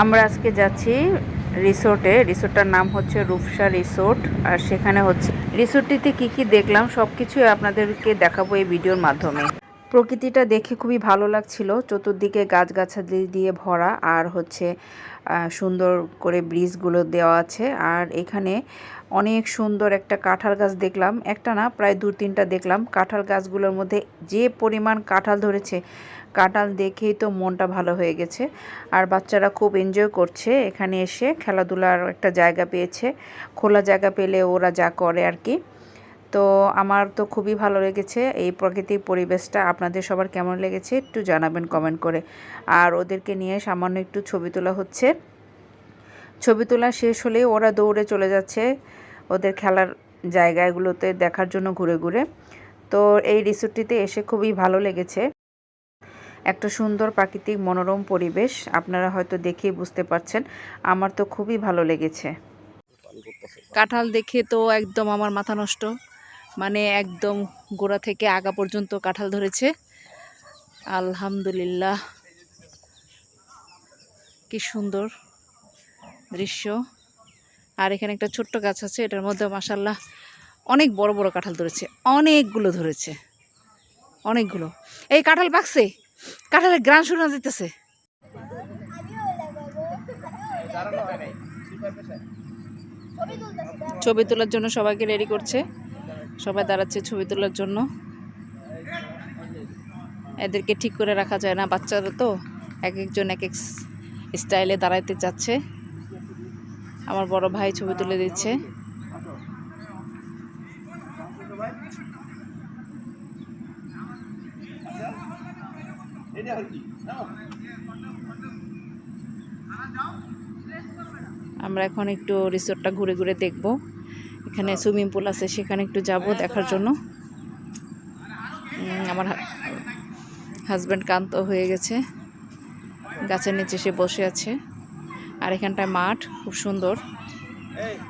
আমরা আজকে যাচ্ছি রিসোর্টে। রিসোর্টটার নাম হচ্ছে রূপসা রিসোর্ট। আর সেখানে হচ্ছে রিসোর্টটিতে কি কি দেখলাম সব কিছুই আপনাদেরকে দেখাবো এই ভিডিওর মাধ্যমে। প্রকৃতিটা দেখে খুবই ভালো লাগছিল, চতুর্দিকে গাছগাছালি দিয়ে ভরা, আর হচ্ছে সুন্দর করে ব্রিজগুলো দেওয়া আছে। আর এখানে অনেক সুন্দর একটা কাঁঠাল গাছ দেখলাম, একটা না প্রায় 2-3টা দেখলাম। কাঁঠাল গাছগুলোর মধ্যে যে পরিমাণ কাঁঠাল ধরেছে, কাঁঠাল দেখেই তো মনটা ভালো হয়ে গেছে। আর বাচ্চারা খুব এনজয় করছে এখানে এসে, খেলাধুলার একটা জায়গা পেয়েছে। খোলা জায়গা পেলে ওরা যা করে আর কি। তো আমার তো খুবই ভালো লেগেছে এই প্রাকৃতিক পরিবেশটা। আপনাদের সবার কেমন লেগেছে একটু জানাবেন কমেন্ট করে। আর ওদেরকে নিয়ে সামান্য একটু ছবি তোলা হচ্ছে। ছবি তোলা শেষ হলেই ওরা দৌড়ে চলে যাচ্ছে ওদের খেলার জায়গাগুলোতে দেখার জন্য ঘুরে ঘুরে। তো এই রিসোর্টটিতে এসে খুবই ভালো লেগেছে। একটা সুন্দর প্রাকৃতিক মনোরম পরিবেশ, আপনারা হয়তো দেখেই বুঝতে পারছেন। আমার তো খুবই ভালো লেগেছে। কাঁঠাল দেখে তো একদম আমার মাথা নষ্ট, মানে একদম গোড়া থেকে আগা পর্যন্ত কাঁঠাল ধরেছে। আলহামদুলিল্লাহ, কি সুন্দর দৃশ্য। আর এখানে একটা ছোট্ট গাছ আছে, এটার মধ্যে মাশাআল্লাহ অনেক বড় বড় কাঁঠাল ধরেছে, অনেকগুলো ধরেছে, অনেকগুলো। এই কাঁঠাল পাকছে, কাঁঠালের গ্রান শোনা যেতেছে। ছবি তোলার জন্য সবাইকে রেডি করছে, সবাই দাঁড়াচ্ছে ছবি তোলার জন্য। এদেরকে ঠিক করে রাখা যায় না, বাচ্চারা তো এক একজন এক এক স্টাইলে দাঁড়াইতে চাচ্ছে। আমার বড় ভাই ছবি তুলে দিচ্ছে। আমরা এখন একটু রিসোর্টটা ঘুরে ঘুরে দেখব। এখানে সুইমিং পুল আছে, সেখানে একটু যাব দেখার জন্য। আমার হাজব্যান্ড ক্লান্ত হয়ে গেছে, গাছের নিচে সে বসে আছে। আর এখানটায় মাঠ খুব সুন্দর,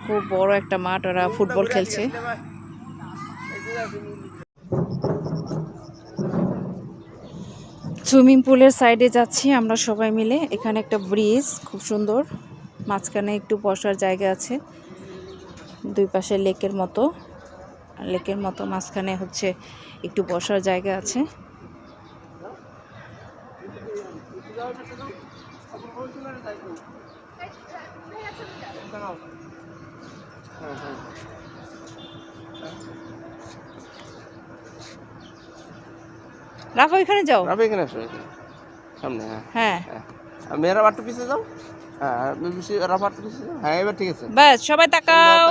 খুব বড় একটা মাঠ, ওরা ফুটবল খেলছে। সুইমিং পুলের সাইডে যাচ্ছি আমরা সবাই মিলে। এখানে একটা ব্রিজ খুব সুন্দর, মাঝখানে একটু বসার জায়গা আছে, দুই পাশে লেকের মতো মাঝখানে হচ্ছে একটু বসার জায়গা আছে। রাফা এখানে যাও, রাফা এখানে আসো, সামনে। হ্যাঁ মেয়েরা একটু পিছিয়ে যাও। হ্যাঁ, রাফা একটু পিছিয়ে যাও। হ্যাঁ, এবার ঠিক আছে। ব্যাস সবাই তাকাও।